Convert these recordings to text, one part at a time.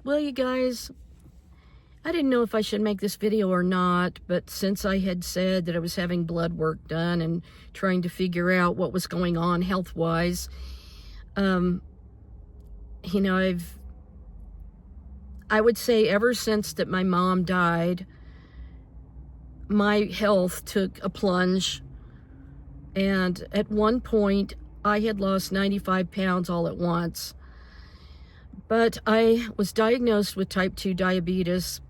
Well, you guys, I didn't know if I should make this video or not, but since I had said that I was having blood work done and trying to figure out what was going on health-wise, I would say ever since that my mom died, my health took a plunge. And at one point, I had lost 95 pounds all at once. But I was diagnosed with type 2 diabetes,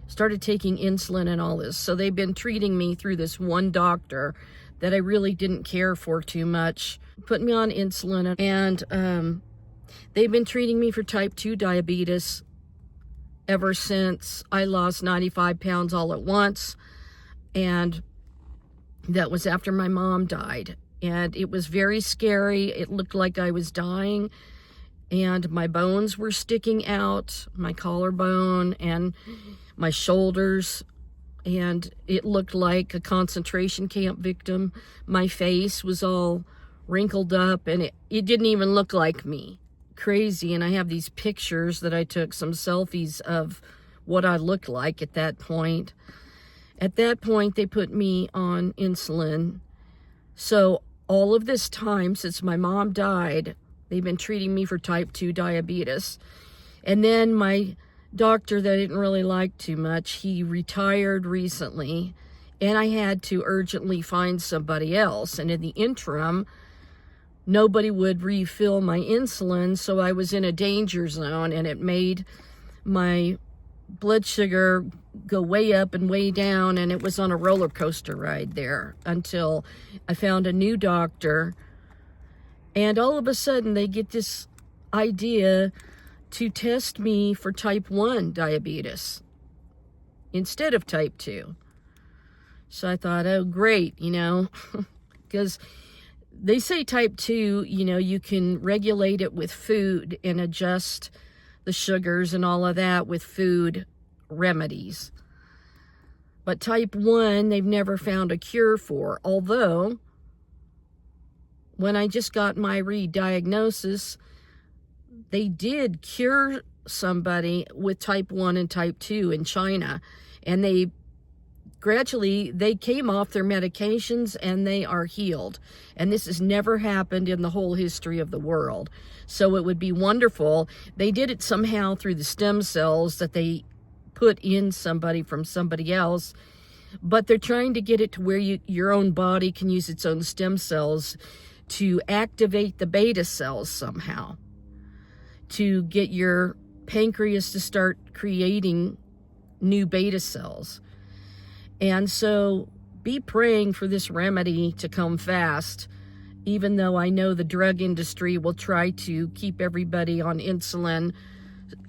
started taking insulin and all this. So they've been treating me through this one doctor that I really didn't care for too much, put me on insulin, and they've been treating me for type 2 diabetes ever since I lost 95 pounds all at once. And that was after my mom died. And it was very scary. It looked like I was dying. And my bones were sticking out, my collarbone and my shoulders. And it looked like a concentration camp victim. My face was all wrinkled up, and it didn't even look like me. Crazy. And I have these pictures that I took, some selfies of what I looked like at that point. At that point, they put me on insulin. So all of this time since my mom died, they've been treating me for type 2 diabetes. And then my doctor that I didn't really like too much, he retired recently, and I had to urgently find somebody else. And in the interim, nobody would refill my insulin, so I was in a danger zone, and it made my blood sugar go way up and way down, and it was on a roller coaster ride there until I found a new doctor. And all of a sudden, they get this idea to test me for type 1 diabetes instead of type 2. So I thought, oh, great, because they say type 2, you can regulate it with food and adjust the sugars and all of that with food remedies. But type 1, they've never found a cure for, although when I just got my re-diagnosis, they did cure somebody with type 1 and type 2 in China, and they came off their medications and they are healed. And this has never happened in the whole history of the world. So it would be wonderful. They did it somehow through the stem cells that they put in somebody from somebody else, but they're trying to get it to where your own body can use its own stem cells to activate the beta cells somehow, to get your pancreas to start creating new beta cells. And so be praying for this remedy to come fast, even though I know the drug industry will try to keep everybody on insulin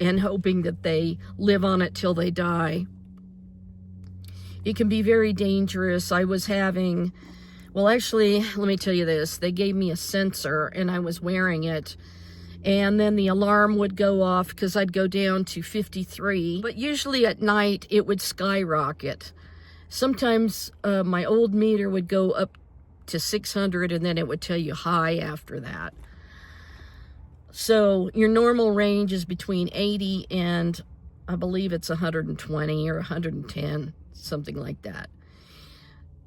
and hoping that they live on it till they die. It can be very dangerous. I was having, well, actually, let me tell you this. They gave me a sensor and I was wearing it. And then the alarm would go off because I'd go down to 53. But usually at night, it would skyrocket. Sometimes my old meter would go up to 600 and then it would tell you high after that. So your normal range is between 80 and I believe it's 120 or 110, something like that.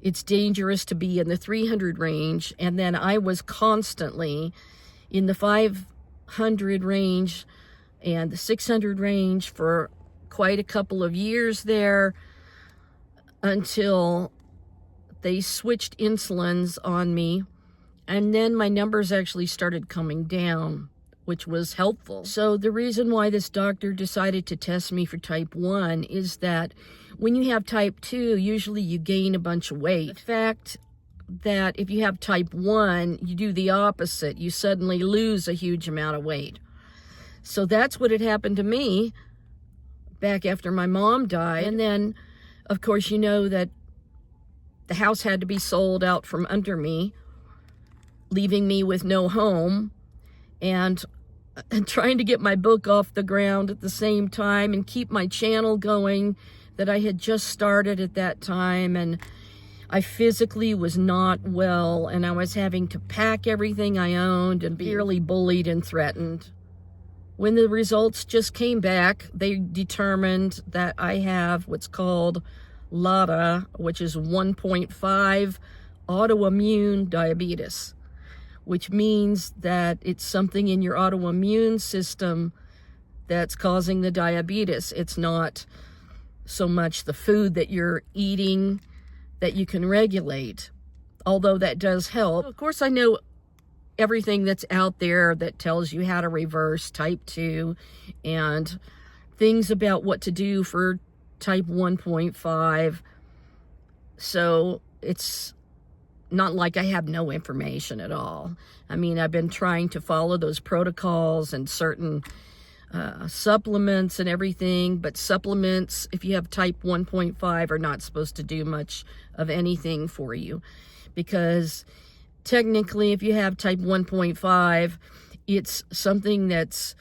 It's dangerous to be in the 300 range, and then I was constantly in the 500 range and the 600 range for quite a couple of years there, until they switched insulins on me, and then my numbers actually started coming down, which was helpful. So the reason why this doctor decided to test me for type 1 is that when you have type 2, usually you gain a bunch of weight. The fact that if you have type 1, you do the opposite. You suddenly lose a huge amount of weight. So that's what had happened to me back after my mom died. And then, of course, you know that the house had to be sold out from under me, leaving me with no home, and trying to get my book off the ground at the same time and keep my channel going that I had just started at that time. And I physically was not well, and I was having to pack everything I owned and be really bullied and threatened. When the results just came back, they determined that I have what's called LADA, which is 1.5 autoimmune diabetes, which means that it's something in your autoimmune system that's causing the diabetes. It's not so much the food that you're eating that you can regulate, although that does help. Of course, I know everything that's out there that tells you how to reverse type 2 and things about what to do for type 1.5. So it's not like I have no information at all. I mean, I've been trying to follow those protocols and certain supplements and everything, but supplements, if you have type 1.5, are not supposed to do much of anything for you, because technically, if you have type 1.5, it's something that's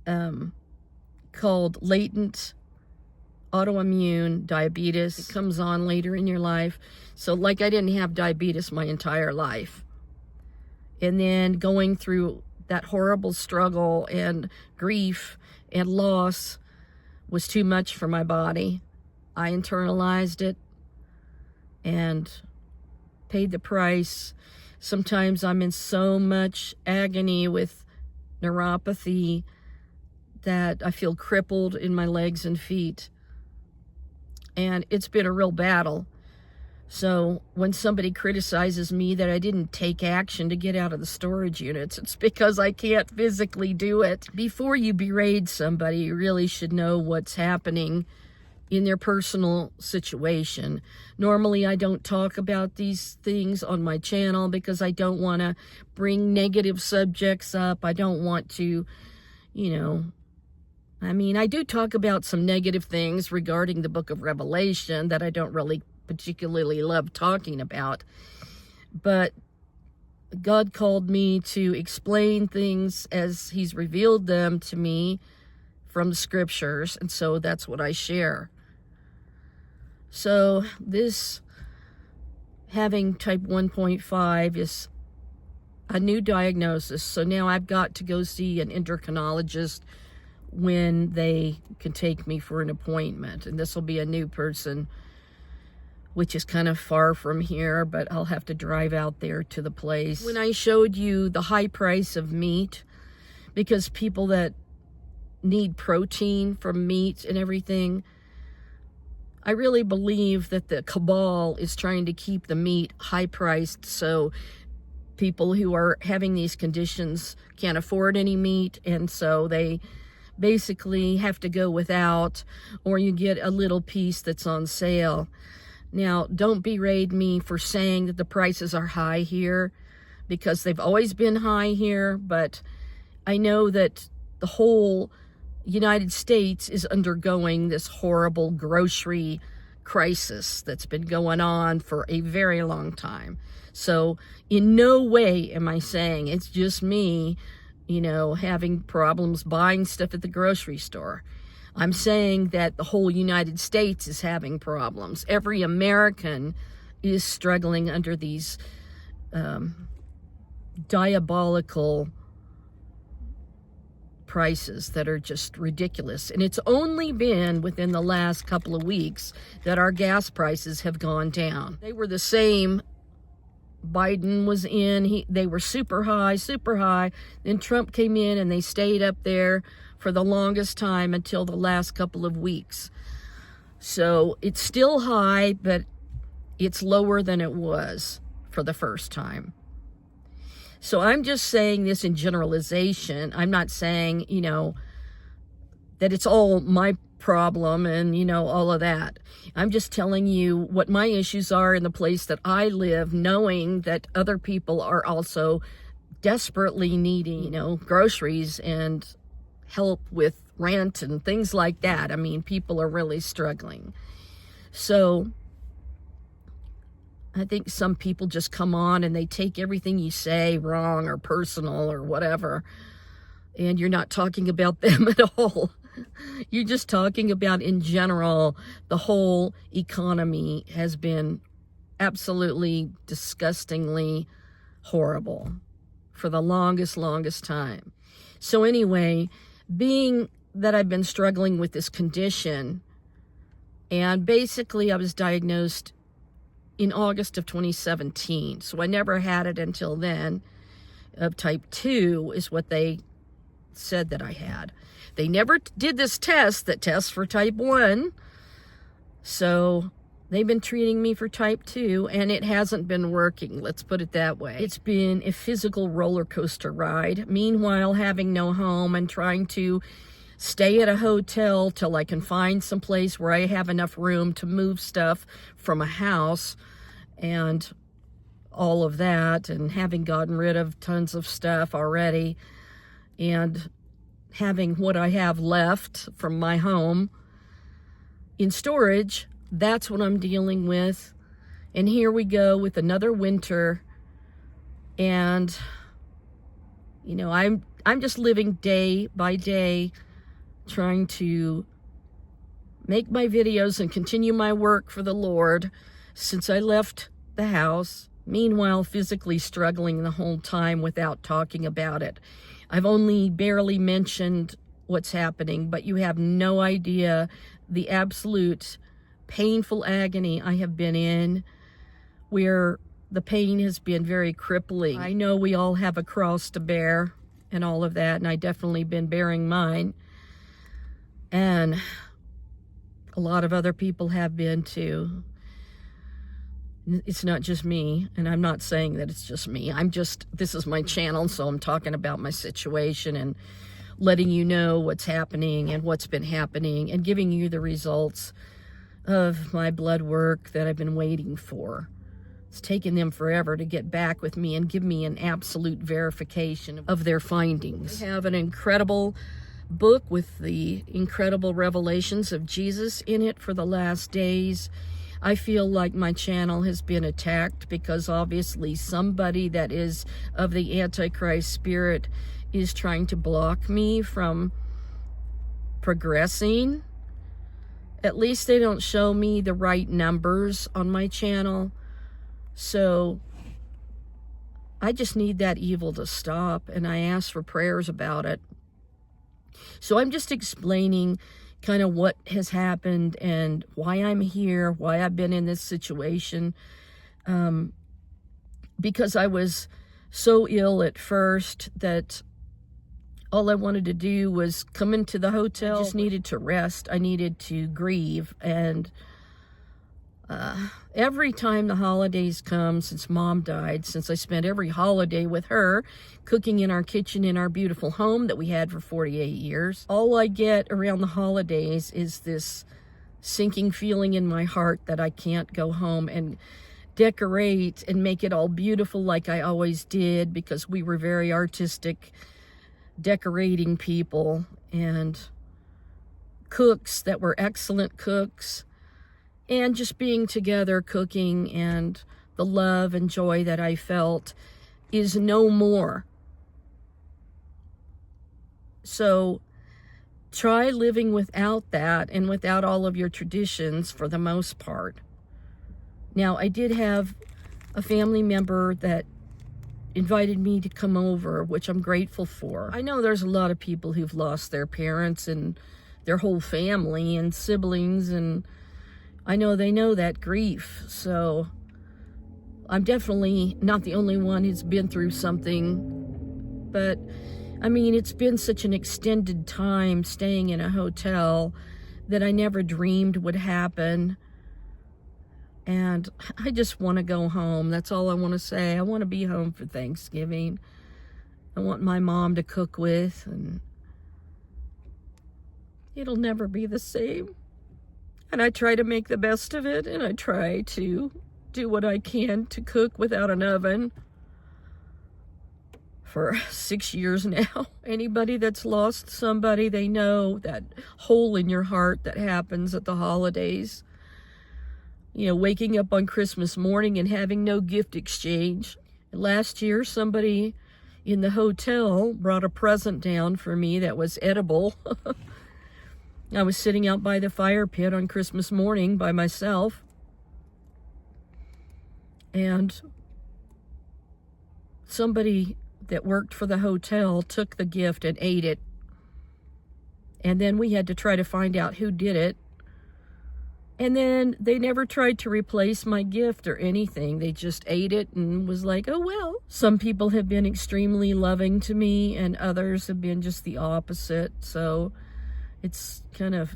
called latent autoimmune diabetes. It comes on later in your life. So like, I didn't have diabetes my entire life. And then going through that horrible struggle and grief and loss was too much for my body. I internalized it and paid the price. Sometimes I'm in so much agony with neuropathy that I feel crippled in my legs and feet. And it's been a real battle. So when somebody criticizes me that I didn't take action to get out of the storage units, it's because I can't physically do it. Before you berate somebody, you really should know what's happening in their personal situation. Normally, I don't talk about these things on my channel because I don't want to bring negative subjects up. I don't want to, I mean, I do talk about some negative things regarding the book of Revelation that I don't really particularly love talking about. But God called me to explain things as He's revealed them to me from the scriptures, and so that's what I share. So this having type 1.5 is a new diagnosis. So now I've got to go see an endocrinologist when they can take me for an appointment. And this will be a new person, which is kind of far from here, but I'll have to drive out there to the place. When I showed you the high price of meat, because people that need protein from meat and everything, I really believe that the cabal is trying to keep the meat high priced, so people who are having these conditions can't afford any meat, and so they basically have to go without, or you get a little piece that's on sale. Now, don't berate me for saying that the prices are high here, because they've always been high here, but I know that the whole United States is undergoing this horrible grocery crisis that's been going on for a very long time. So in no way am I saying it's just me, having problems buying stuff at the grocery store. I'm saying that the whole United States is having problems. Every American is struggling under these diabolical prices that are just ridiculous. And it's only been within the last couple of weeks that our gas prices have gone down. They were the same. Biden was in, they were super high. Then Trump came in and they stayed up there for the longest time until the last couple of weeks. So it's still high, but it's lower than it was for the first time. So I'm just saying this in generalization. I'm not saying, that it's all my problem and, all of that. I'm just telling you what my issues are in the place that I live, knowing that other people are also desperately needing, groceries and help with rent and things like that. I mean, people are really struggling. So I think some people just come on and they take everything you say wrong or personal or whatever, and you're not talking about them at all. You're just talking about, in general, the whole economy has been absolutely disgustingly horrible for the longest time. So anyway, being that I've been struggling with this condition, and basically I was diagnosed in August of 2017, so I never had it until then, of type 2 is what they said that I had. They never did this test that tests for type 1, so they've been treating me for type 2, and it hasn't been working, let's put it that way. It's been a physical roller coaster ride. Meanwhile, having no home and trying to stay at a hotel till I can find some place where I have enough room to move stuff from a house and all of that, and having gotten rid of tons of stuff already, and having what I have left from my home in storage. That's what I'm dealing with. And here we go with another winter. And, you know, I'm just living day by day, trying to make my videos and continue my work for the Lord since I left the house. Meanwhile, physically struggling the whole time without talking about it. I've only barely mentioned what's happening, but you have no idea the absolute painful agony I have been in, where the pain has been very crippling. I know we all have a cross to bear and all of that, and I definitely been bearing mine. And a lot of other people have been too. It's not just me, and I'm not saying that it's just me. This is my channel, so I'm talking about my situation and letting you know what's happening and what's been happening and giving you the results of my blood work that I've been waiting for. It's taken them forever to get back with me and give me an absolute verification of their findings. I have an incredible book with the incredible revelations of Jesus in it for the last days. I feel like my channel has been attacked because obviously somebody that is of the Antichrist spirit is trying to block me from progressing. At least they don't show me the right numbers on my channel. So I just need that evil to stop, and I ask for prayers about it. So I'm just explaining kind of what has happened and why I'm here, why I've been in this situation. Because I was so ill at first that all I wanted to do was come into the hotel. I just needed to rest. I needed to grieve. And every time the holidays come, since Mom died, since I spent every holiday with her, cooking in our kitchen in our beautiful home that we had for 48 years, all I get around the holidays is this sinking feeling in my heart that I can't go home and decorate and make it all beautiful like I always did, because we were very artistic decorating people and cooks that were excellent cooks, and just being together cooking, and the love and joy that I felt is no more. So try living without that and without all of your traditions for the most part. Now, I did have a family member that invited me to come over, which I'm grateful for. I know there's a lot of people who've lost their parents and their whole family and siblings, and I know they know that grief. So I'm definitely not the only one who's been through something. But I mean, it's been such an extended time staying in a hotel that I never dreamed would happen. And I just want to go home. That's all I want to say. I want to be home for Thanksgiving. I want my mom to cook with, and it'll never be the same. And I try to make the best of it, and I try to do what I can to cook without an oven for 6 years now. Anybody that's lost somebody, they know that hole in your heart that happens at the holidays. You know, waking up on Christmas morning and having no gift exchange. Last year, somebody in the hotel brought a present down for me that was edible. I was sitting out by the fire pit on Christmas morning by myself, and somebody that worked for the hotel took the gift and ate it. And then we had to try to find out who did it. And then they never tried to replace my gift or anything. They just ate it and was like, oh, well. Some people have been extremely loving to me, and others have been just the opposite. So it's kind of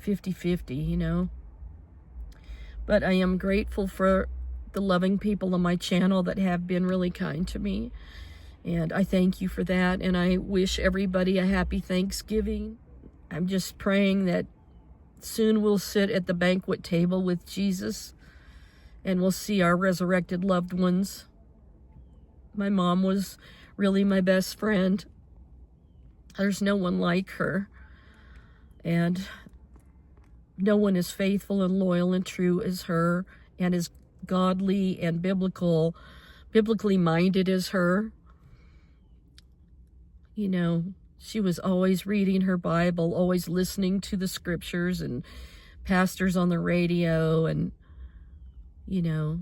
50-50, you know. But I am grateful for the loving people on my channel that have been really kind to me. And I thank you for that. And I wish everybody a happy Thanksgiving. I'm just praying that soon we'll sit at the banquet table with Jesus and we'll see our resurrected loved ones. My mom was really my best friend. There's no one like her. And no one as faithful and loyal and true as her, and as godly and biblically minded as her. You know, she was always reading her Bible, always listening to the scriptures and pastors on the radio. And, you know,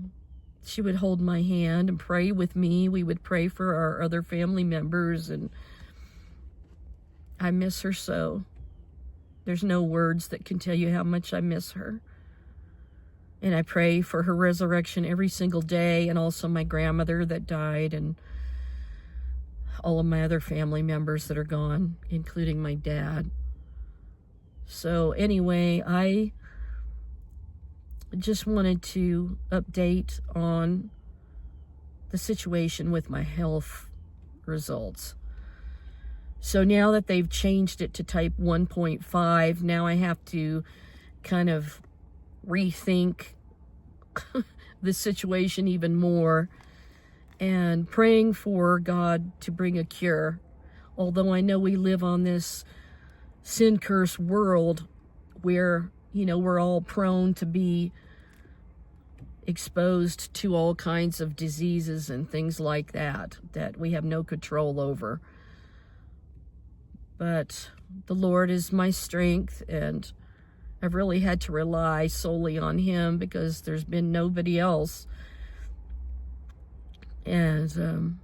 she would hold my hand and pray with me. We would pray for our other family members. And I miss her so. There's no words that can tell you how much I miss her. And I pray for her resurrection every single day. And also my grandmother that died, and all of my other family members that are gone, including my dad. So anyway, I just wanted to update on the situation with my health results. So now that they've changed it to type 1.5, now I have to kind of rethink the situation even more, and praying for God to bring a cure. Although I know we live on this sin-cursed world where, you know, we're all prone to be exposed to all kinds of diseases and things like that we have no control over. But the Lord is my strength, and I've really had to rely solely on Him because there's been nobody else. And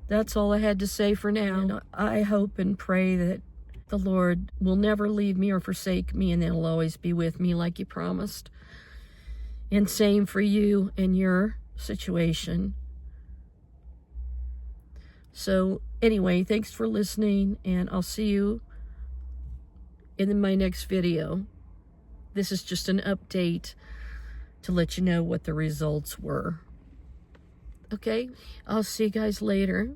that's all I had to say for now. And I hope and pray that the Lord will never leave me or forsake me, and that He'll always be with me like He promised. And same for you and your situation. So anyway, thanks for listening, and I'll see you in my next video. This is just an update to let you know what the results were. Okay, I'll see you guys later.